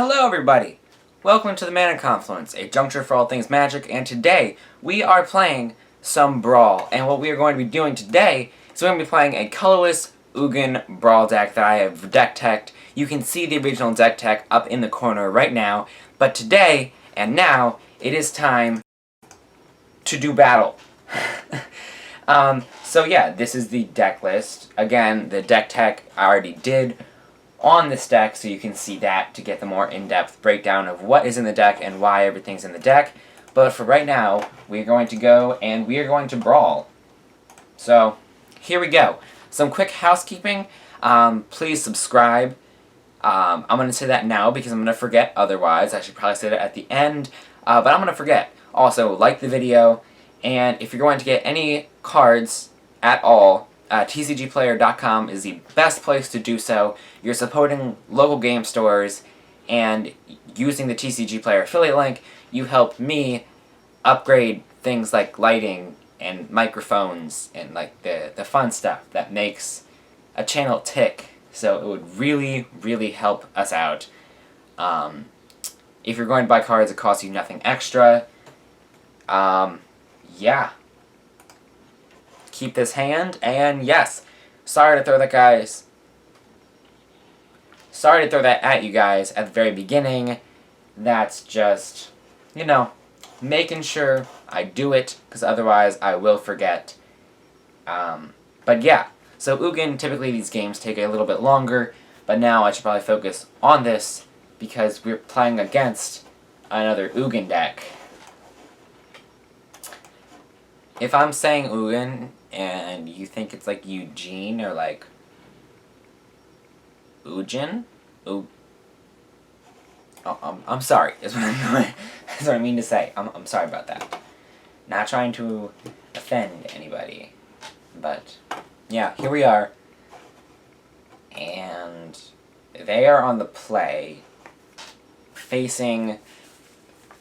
Hello everybody! Welcome to the Mana Confluence, a juncture for all things magic, and today we are playing some Brawl. And what we are going to be doing today is we're going to be playing a colorless Ugin Brawl deck that I have deck teched. You can see the original deck tech up in the corner right now, but today and now it is time to do battle. So yeah, this is the deck list. Again, the deck tech I already did on this deck, so you can see that to get the more in-depth breakdown of what is in the deck and why everything's in the deck. But for right now, we're going to go and we are going to Brawl. So, here we go. Some quick housekeeping. Please subscribe. I'm going to say that now because I'm going to forget otherwise. I should probably say that at the end, but I'm going to forget. Also, like the video, and if you're going to get any cards at all, tcgplayer.com is the best place to do so. You're supporting local game stores, and using the TCG Player affiliate link, you help me upgrade things like lighting and microphones and like the fun stuff that makes a channel tick. So it would really, really help us out. If you're going to buy cards, it costs you nothing extra. Yeah. Keep this hand, and yes, sorry to throw that at you guys at the very beginning. That's just, you know, making sure I do it, because otherwise I will forget. But yeah, so Ugin, typically these games take a little bit longer, but now I should probably focus on this, because we're playing against another Ugin deck. If I'm saying Ugin, and you think it's like Eugene or like Ugin? I'm sorry. That's what I mean to say. I'm sorry about that. Not trying to offend anybody. But yeah, here we are. And they are on the play. Facing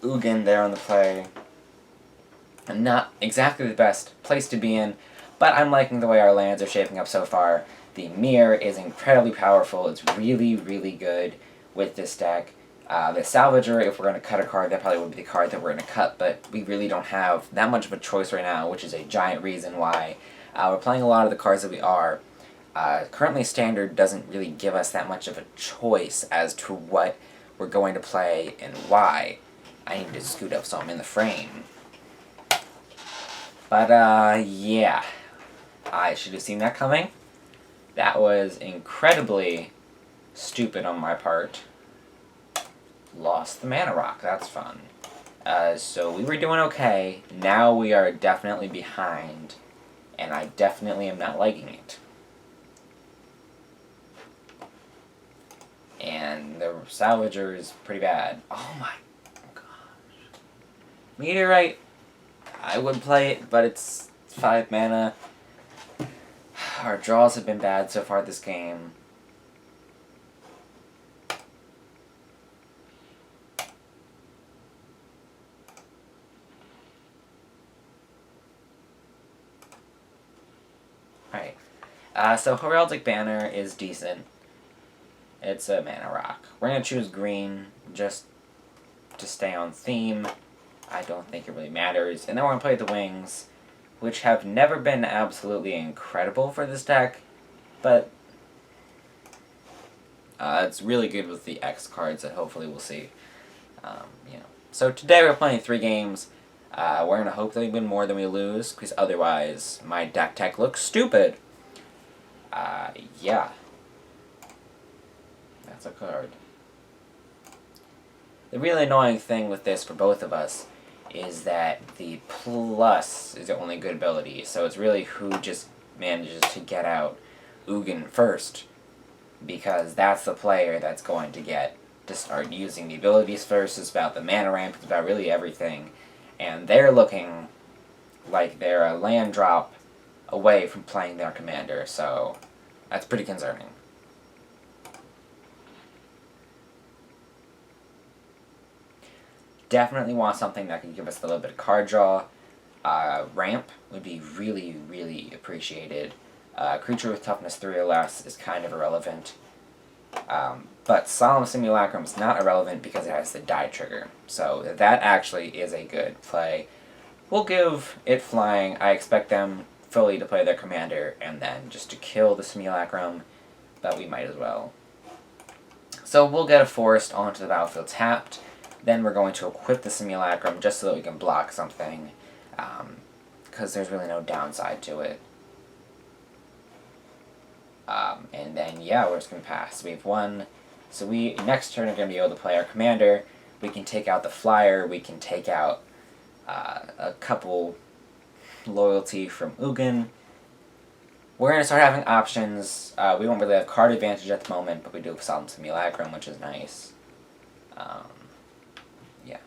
Ugin, they're on the play. Not exactly the best place to be in, but I'm liking the way our lands are shaping up so far. The mirror is incredibly powerful. It's really, really good with this deck. The Salvager, if we're going to cut a card, that probably would be the card that we're going to cut, but we really don't have that much of a choice right now, which is a giant reason why we're playing a lot of the cards that we are. Currently, Standard doesn't really give us that much of a choice as to what we're going to play and why. I need to scoot up so I'm in the frame. But, yeah. I should have seen that coming. That was incredibly stupid on my part. Lost the Mana Rock. That's fun. So we were doing okay. Now we are definitely behind. And I definitely am not liking it. And the Salvager is pretty bad. Oh my gosh. Meteorite. I would play it, but it's 5 mana. Our draws have been bad so far this game. Alright. So Heraldic Banner is decent. It's a Mana Rock. We're going to choose green just to stay on theme. I don't think it really matters. And then we're going to play the Wings, which have never been absolutely incredible for this deck, but it's really good with the X cards that hopefully we'll see. You know. So today we're playing 3 games. We're going to hope that we win more than we lose, because otherwise my deck tech looks stupid. Yeah. That's a card. The really annoying thing with this for both of us is that the plus is the only good ability, so it's really who just manages to get out Ugin first, because that's the player that's going to get to start using the abilities first. It's about the mana ramp, it's about really everything, and they're looking like they're a land drop away from playing their commander, so that's pretty concerning. Definitely want something that can give us a little bit of card draw. Ramp would be really, really appreciated. Creature with toughness 3 or less is kind of irrelevant. But Solemn Simulacrum is not irrelevant because it has the die trigger. So that actually is a good play. We'll give it flying. I expect them fully to play their commander and then just to kill the Simulacrum, but we might as well. So we'll get a forest onto the battlefield tapped. Then we're going to equip the Simulacrum just so that we can block something, because there's really no downside to it. And then, yeah, we're just going to pass. We have one. So we, next turn, are going to be able to play our commander. We can take out the flyer. We can take out a couple loyalty from Ugin. We're going to start having options. We don't really have card advantage at the moment, but we do have Solemn Simulacrum, which is nice. Yeah.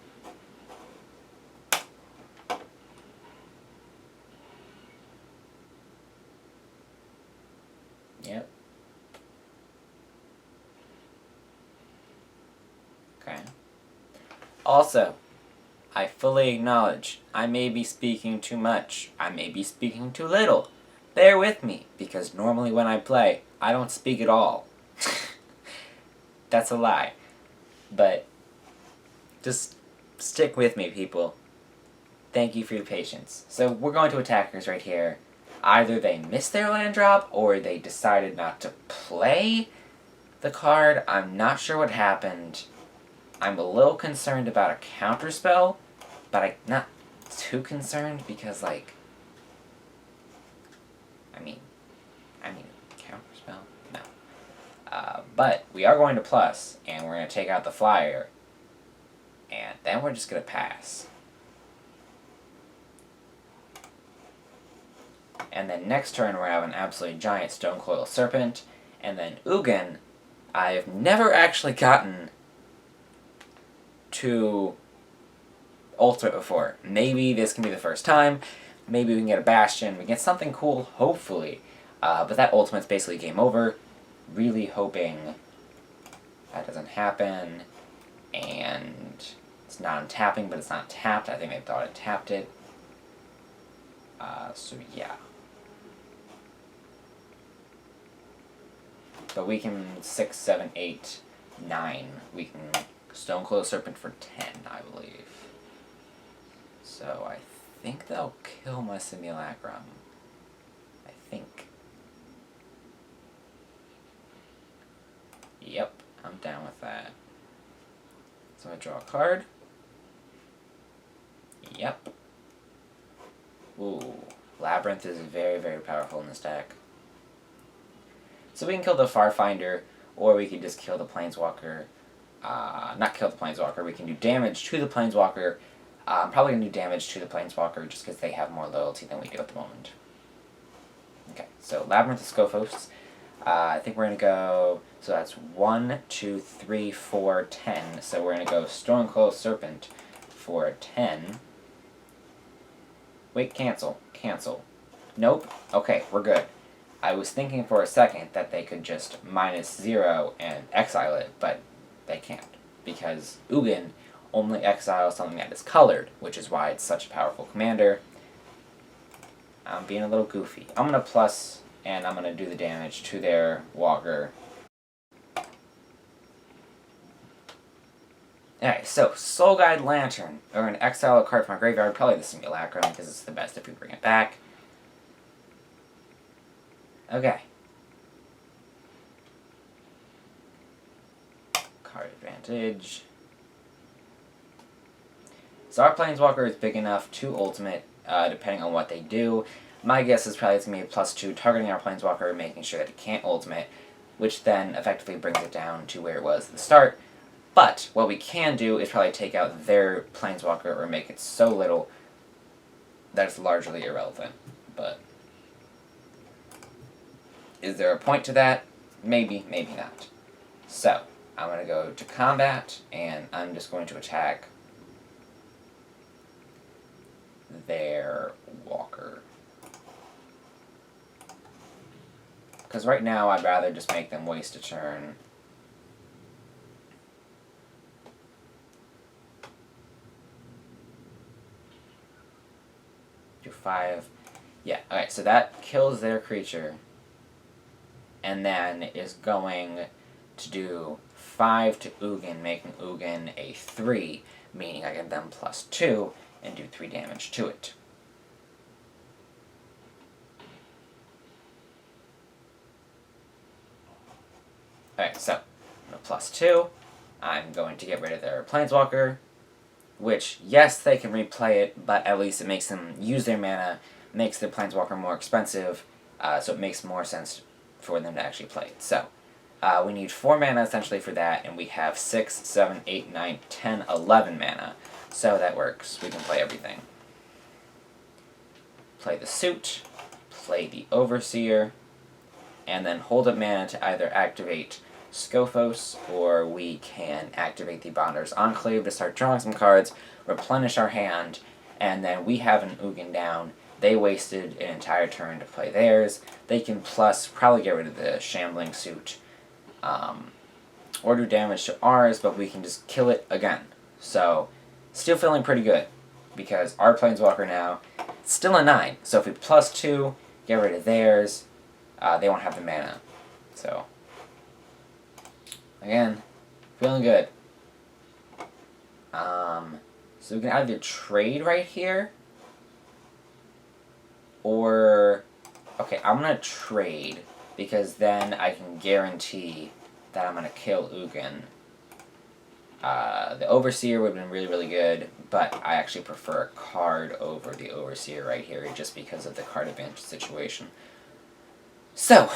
Yep. Okay. Also, I fully acknowledge I may be speaking too much. I may be speaking too little. Bear with me, because normally when I play, I don't speak at all. That's a lie. But just stick with me, people. Thank you for your patience. So we're going to attackers right here. Either they missed their land drop, or they decided not to play the card. I'm not sure what happened. I'm a little concerned about a counterspell, but I'm not too concerned because, like, I mean, counterspell? No. But we are going to plus, and we're going to take out the flyer, and then we're just going to pass. And then next turn we're going to have an absolutely giant Stone Coil Serpent, and then Ugin, I've never actually gotten to ultimate before. Maybe this can be the first time. Maybe we can get a Bastion. We can get something cool, hopefully. But that ultimate's basically game over. Really hoping that doesn't happen. And it's not untapping, but it's not tapped. I think they thought it tapped it. So yeah. But we can 6, 7, 8, 9. We can Stone Coil Serpent for 10, I believe. So I think they'll kill my Simulacrum. I think. Yep, I'm down with that. So I draw a card. Yep. Ooh, Labyrinth is very, very powerful in this deck. So we can kill the Farfinder, or we can just kill the Planeswalker. Not kill the Planeswalker, we can do damage to the Planeswalker. I'm probably going to do damage to the Planeswalker just because they have more loyalty than we do at the moment. Okay, so Labyrinth of Scophos. I think we're going to go, so that's 1, 2, 3, 4, 10. So we're going to go Stone Coil Serpent for 10. Wait, cancel. Nope. Okay, we're good. I was thinking for a second that they could just -0 and exile it, but they can't. Because Ugin only exiles something that is colored, which is why it's such a powerful commander. I'm being a little goofy. I'm going to plus, and I'm going to do the damage to their Walker. Alright, so Soul Guide Lantern. We're going to exile a card from our graveyard, probably the Simulacrum, because it's the best if we bring it back. Okay. Card advantage. So our Planeswalker is big enough to ultimate, depending on what they do. My guess is probably it's going to be a +2, targeting our Planeswalker, making sure that it can't ultimate, which then effectively brings it down to where it was at the start. But what we can do is probably take out their Planeswalker or make it so little that it's largely irrelevant. But is there a point to that? Maybe, maybe not. So, I'm going to go to combat, and I'm just going to attack their Walker. Because right now, I'd rather just make them waste a turn. Do 5. Yeah, alright, so that kills their creature. And then is going to do 5 to Ugin, making Ugin a 3, meaning I can then +2 and do 3 damage to it. Alright, so I'm a +2. I'm going to get rid of their Planeswalker, which, yes, they can replay it, but at least it makes them use their mana, makes their Planeswalker more expensive, so it makes more sense for them to actually play it. So, we need 4 mana essentially for that, and we have 6, 7, 8, 9, 10, 11 mana. So that works. We can play everything. Play the Suit, play the Overseer, and then hold up mana to either activate Scophos, or we can activate the Bonder's Enclave to start drawing some cards, replenish our hand, and then we have an Ugin down. They wasted an entire turn to play theirs. They can plus probably get rid of the Shambling Suit, or do damage to ours, but we can just kill it again. So, still feeling pretty good, because our Planeswalker now, it's still a 9, so if we +2, get rid of theirs, they won't have the mana. So, again, feeling good. So we can either trade right here, or, okay, I'm going to trade, because then I can guarantee that I'm going to kill Ugin. The Overseer would have been really, really good, but I actually prefer a card over the Overseer right here, just because of the card advantage situation. So,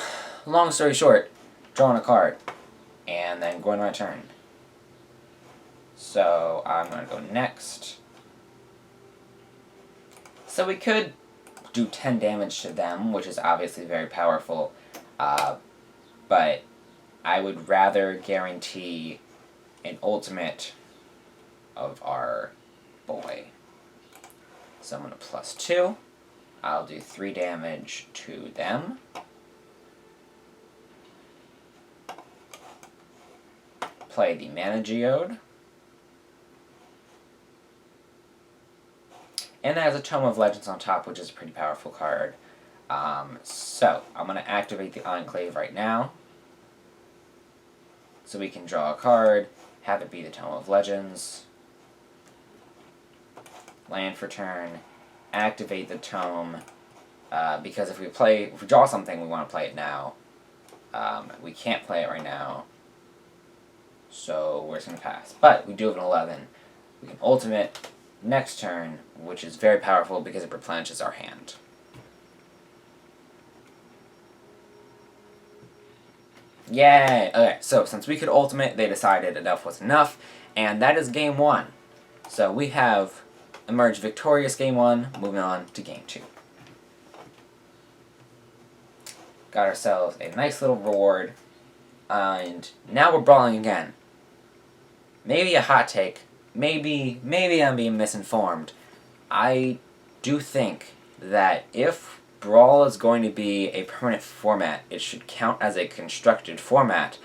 long story short, drawing a card, and then going to my turn. So, I'm going to go next. So we could do 10 damage to them, which is obviously very powerful, but I would rather guarantee an ultimate of our boy. So I'm going to +2. I'll do 3 damage to them. Play the Mana Geode. And it has a Tome of Legends on top, which is a pretty powerful card. So, I'm going to activate the Enclave right now. So we can draw a card, have it be the Tome of Legends. Land for turn. Activate the Tome. Because if we draw something, we want to play it now. We can't play it right now. So, we're just going to pass. But, we do have an 11. We can ultimate next turn, which is very powerful because it replenishes our hand. Yay! Okay, so since we could ultimate, they decided enough was enough, and that is game 1. So we have emerged victorious game 1, moving on to game 2. Got ourselves a nice little reward, and now we're brawling again. Maybe a hot take. Maybe I'm being misinformed. I do think that if Brawl is going to be a permanent format, it should count as a constructed format,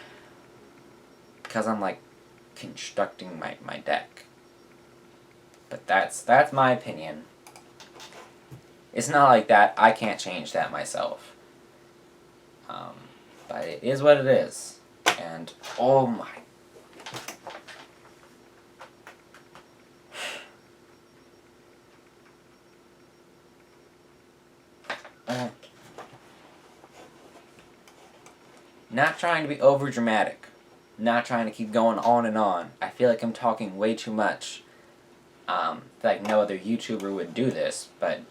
because I'm, like, constructing my deck. But that's my opinion. It's not like that. I can't change that myself. But it is what it is. And, oh my... Not trying to be over dramatic. Not trying to keep going on and on. I feel like I'm talking way too much. Like no other YouTuber would do this, but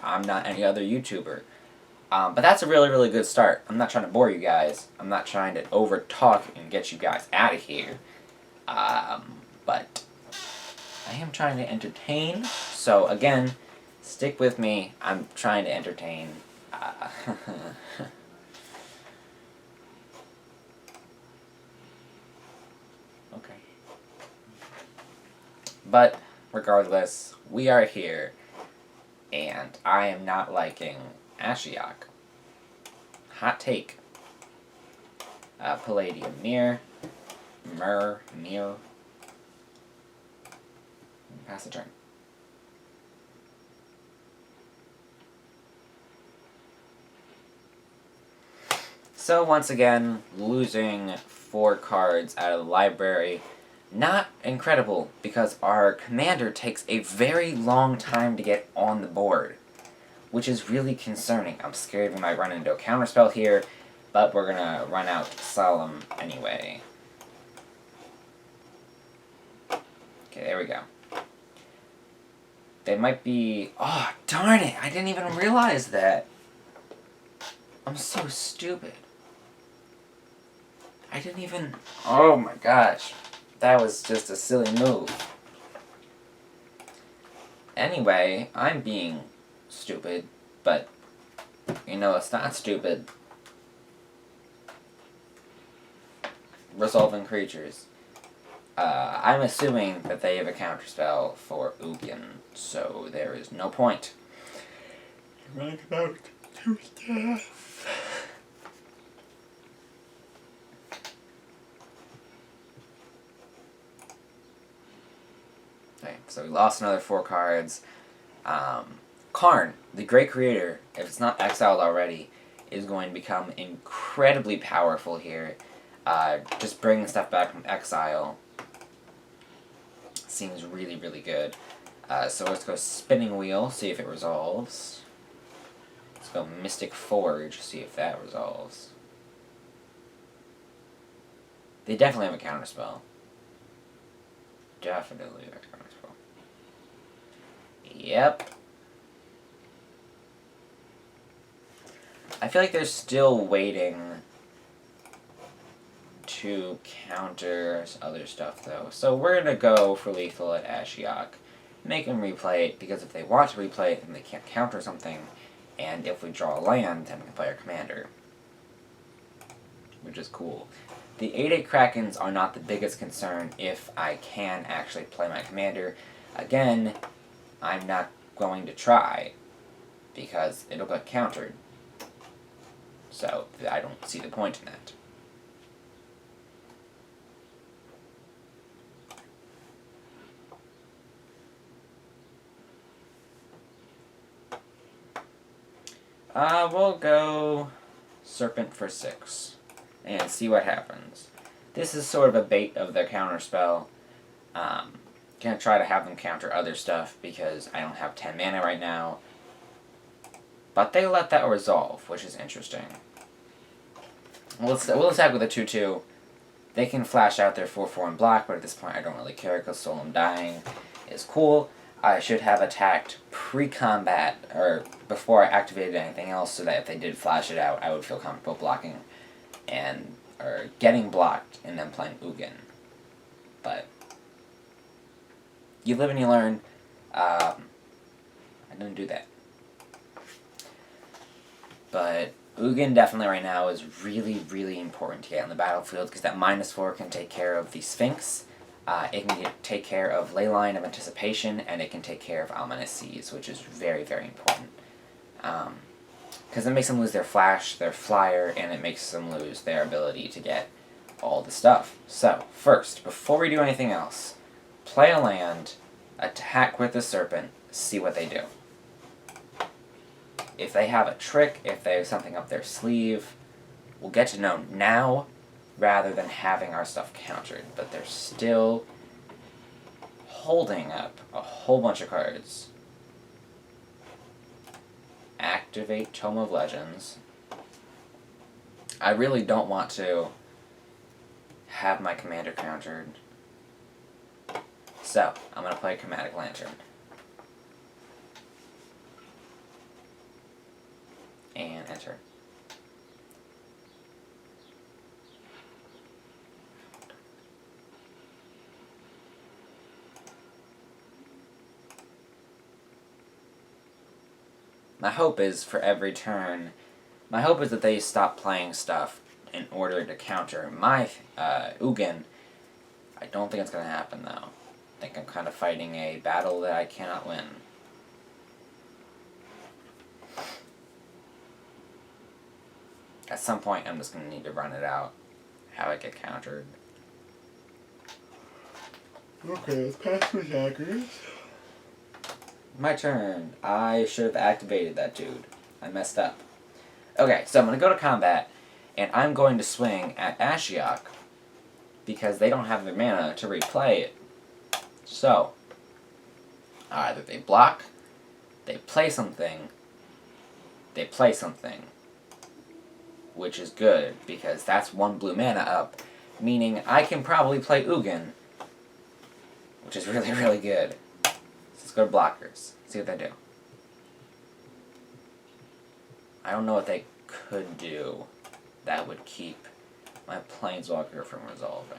I'm not any other YouTuber. But that's a really, really good start. I'm not trying to bore you guys. I'm not trying to over talk and get you guys out of here. But I am trying to entertain. So again, stick with me. I'm trying to entertain. Okay. But regardless, we are here, and I am not liking Ashiok. Hot take. Palladium Mirror. Mirror. Pass the turn. So once again, losing 4 cards out of the library. Not incredible, because our commander takes a very long time to get on the board, which is really concerning. I'm scared we might run into a counterspell here, but we're gonna run out Solemn anyway. Okay, there we go. They might be... Oh, darn it! I didn't even realize that. I'm so stupid. I didn't even... Oh my gosh. That was just a silly move. Anyway, I'm being stupid, but you know it's not stupid. Resolving creatures. I'm assuming that they have a counterspell for Ugin, so there is no point. Right about to death. Okay, so we lost another 4 cards. Karn, the Great Creator, if it's not exiled already, is going to become incredibly powerful here. Just bringing stuff back from exile seems really, really good. So let's go Spinning Wheel, see if it resolves. Let's go Mystic Forge, see if that resolves. They definitely have a counterspell. Definitely have a counterspell. Yep. I feel like they're still waiting to counter other stuff, though. So we're going to go for lethal at Ashiok. Make them replay it, because if they want to replay it, then they can't counter something. And if we draw a land, then we can play our commander. Which is cool. The 8/8 Krakens are not the biggest concern if I can actually play my commander. Again, I'm not going to try, because it'll get countered. So I don't see the point in that. We'll go Serpent for 6 and see what happens. This is sort of a bait of their counterspell. Gonna try to have them counter other stuff because I don't have 10 mana right now. But they let that resolve, which is interesting. We'll attack with a 2/2. They can flash out their 4/4 and block, but at this point I don't really care because Solemn Dying is cool. I should have attacked pre-combat, or before I activated anything else, so that if they did flash it out, I would feel comfortable blocking, or getting blocked, and then playing Ugin. But you live and you learn. I didn't do that. But Ugin definitely right now is really, really important to get on the battlefield, because that -4 can take care of the Sphinx. It can take care of Leyline of Anticipation, and it can take care of Ominous Seas, which is very, very important. Because it makes them lose their flash, their flyer, and it makes them lose their ability to get all the stuff. So, first, before we do anything else, play a land, attack with the Serpent, see what they do. If they have a trick, if they have something up their sleeve, we'll get to know now, rather than having our stuff countered. But they're still holding up a whole bunch of cards. Activate Tome of Legends. I really don't want to have my commander countered. So, I'm going to play Chromatic Lantern. And enter. My hope is for every turn, my hope is that they stop playing stuff in order to counter my Ugin. I don't think it's going to happen, though. I think I'm kind of fighting a battle that I cannot win. At some point, I'm just going to need to run it out, how it get countered. Okay, let's pass the daggers. My turn. I should have activated that dude. I messed up. Okay, so I'm going to go to combat, and I'm going to swing at Ashiok because they don't have the mana to replay it. So, either they block, they play something, which is good, because that's 1 blue mana up, meaning I can probably play Ugin, which is really, really good. So let's go to blockers, see what they do. I don't know what they could do that would keep my Planeswalker from resolving.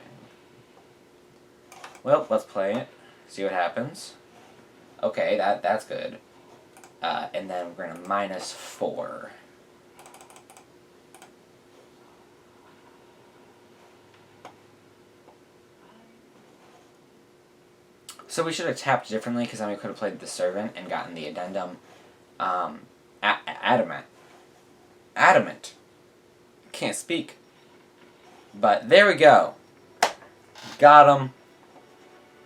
Well, let's play it, see what happens. Okay, that's good. And then we're going to -4. So we should have tapped differently, because then we could have played the Servant and gotten the addendum. Adamant. Can't speak. But there we go. Got him.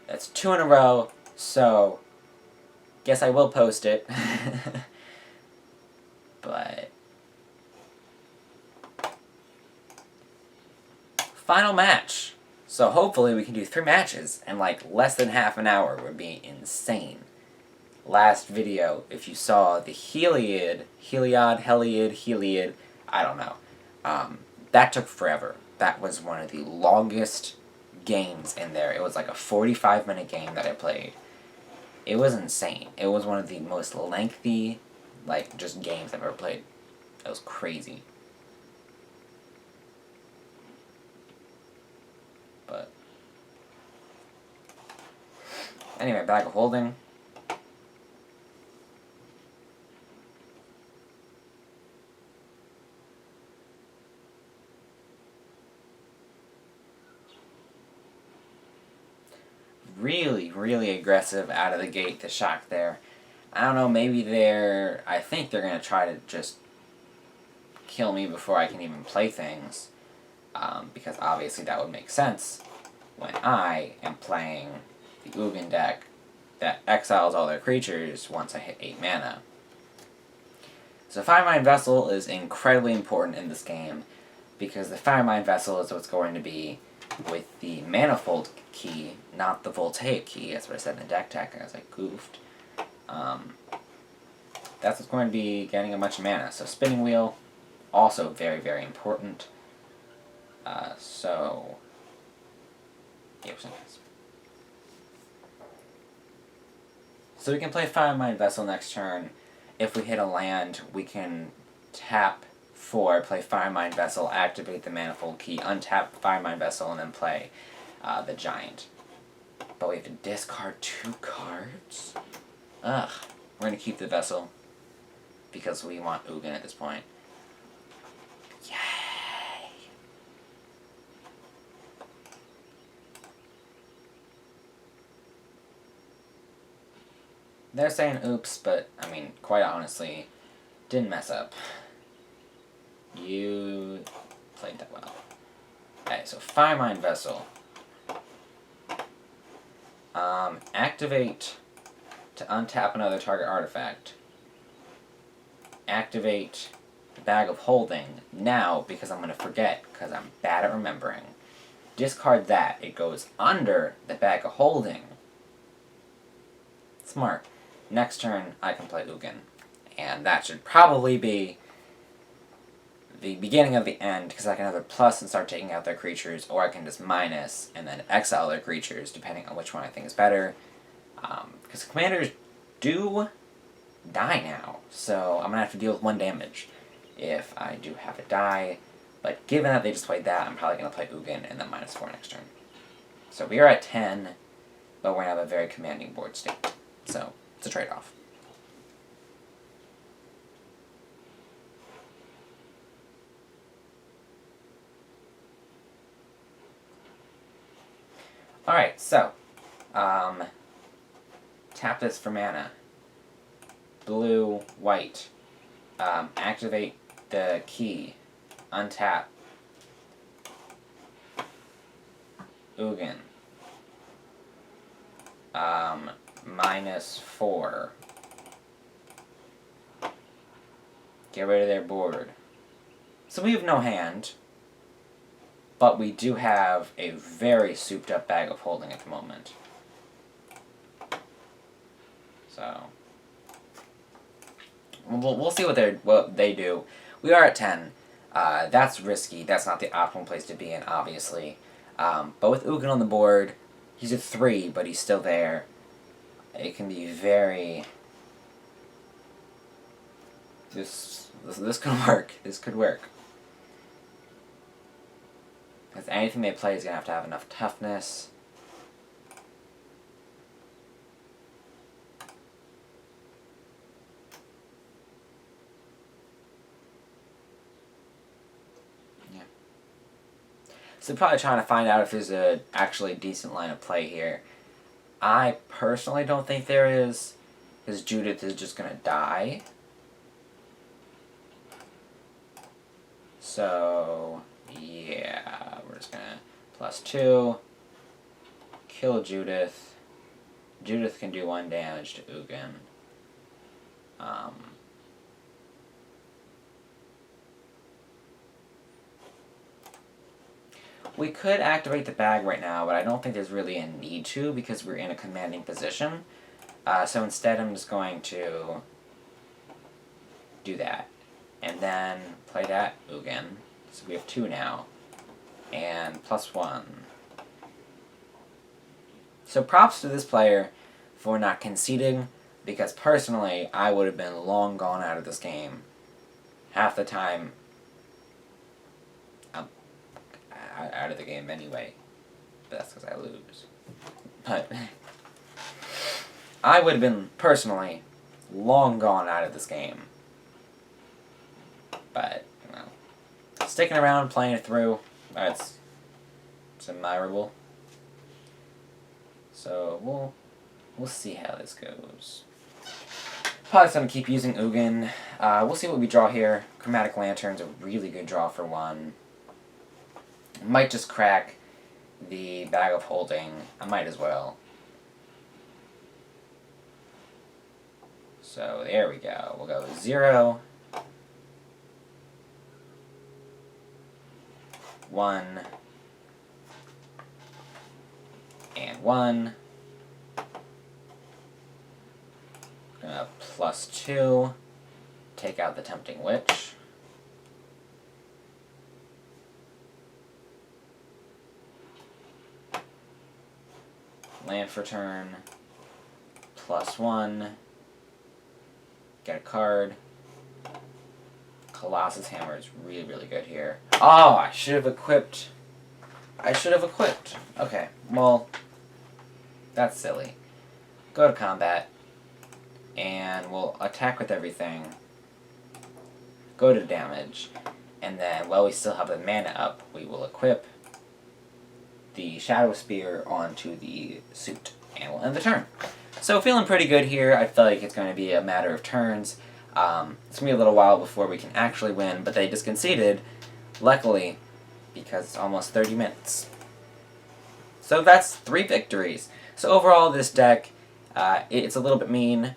That's 2 in a row, so guess I will post it. But final match. So hopefully we can do 3 matches in like less than half an hour. Would be insane. Last video, if you saw the Heliod, I don't know. That took forever. That was one of the longest games in there. It was like a 45-minute game that I played. It was insane. It was one of the most lengthy, like, just games I've ever played. It was crazy. But anyway, Bag of Holding. Really, really aggressive out of the gate, the shock there. I don't know, maybe I think they're going to try to just kill me before I can even play things. Because obviously that would make sense when I am playing the Ugin deck that exiles all their creatures once I hit 8 mana. So Firemind Vessel is incredibly important in this game, because the Firemind Vessel is what's going to be with the Manifold key, not the Voltaic key. That's what I said in the deck tech, as I goofed. That's what's going to be getting a bunch of mana. So Spinning Wheel, also very, very important. So we can play Firemind Vessel next turn. If we hit a land, we can tap 4, play Firemind Vessel, activate the Manifold key, untap Firemind Vessel, and then play the Giant. But we have to discard 2 cards? Ugh. We're going to keep the Vessel, because we want Ugin at this point. Yay! They're saying oops, but, I mean, quite honestly, didn't mess up. You played that well. Okay, so Firemind Vessel. Activate to untap another target artifact. Activate the Bag of Holding now, because I'm going to forget, because I'm bad at remembering. Discard that. It goes under the Bag of Holding. Smart. Next turn, I can play Ugin. And that should probably be the beginning of the end, because I can either plus and start taking out their creatures, or I can just minus and then exile their creatures, depending on which one I think is better. Because commanders do die now, so I'm going to have to deal with 1 damage if I do have it die. But given that they just played that, I'm probably going to play Ugin and then -4 next turn. So we are at 10, but we're going to have a very commanding board state. So it's a trade-off. Alright, so, tap this for mana. Blue, white. Activate the key. Untap. Ugin. -4. Get rid of their board. So we have no hand. but we do have a very souped up bag of holding at the moment. So we'll see what they do. We are at 10. That's risky. That's not the optimal place to be in, obviously. But with Ugin on the board, he's at 3, but he's still there. It can be very... This could work. This could work. Because anything they play is going to have enough toughness. Yeah. So probably trying to find out if there's a actually decent line of play here. I personally don't think there is, because Judith is just going to die. So, yeah, we're just going to +2, kill Judith. Judith can do 1 damage to Ugin. We could activate the bag right now, but I don't think there's really a need to because we're in a commanding position. So instead I'm just going to do that. And then play that Ugin. So we have 2 now. And +1. So props to this player for not conceding, because personally I would have been long gone out of this game. Half the time I'm out of the game anyway. But that's because I lose. But I would have been personally long gone out of this game. But, you know, sticking around, playing it through, it's admirable. So we'll see how this goes. Probably just gonna keep using Ugin. We'll see what we draw here. Chromatic Lantern's a really good draw for 1. Might just crack the bag of holding. I might as well. So there we go. We'll go 0. 1 and 1. +2. Take out the Tempting Witch. Land for turn. +1. Get a card. Colossus Hammer is really, really good here. Oh, I should have equipped. Okay, well, that's silly. Go to combat. And we'll attack with everything. Go to damage. And then, while we still have the mana up, we will equip the Shadow Spear onto the suit. And we'll end the turn. So feeling pretty good here. I feel like it's going to be a matter of turns. It's going to be a little while before we can actually win, but they just conceded, luckily, because it's almost 30 minutes. So that's 3 victories. So overall, this deck, it's a little bit mean,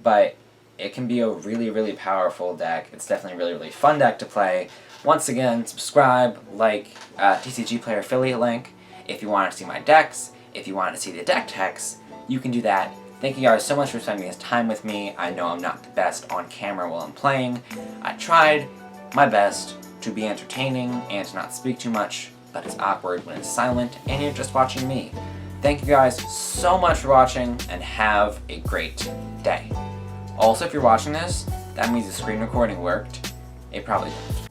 but it can be a really, really powerful deck. It's definitely a really, really fun deck to play. Once again, subscribe, like, TCG Player Affiliate link. If you want to see my decks, if you want to see the deck techs, you can do that. Thank you guys so much for spending this time with me. I know I'm not the best on camera while I'm playing. I tried my best to be entertaining and to not speak too much, but it's awkward when it's silent and you're just watching me. Thank you guys so much for watching, and have a great day. Also, if you're watching this, that means the screen recording worked. It probably did.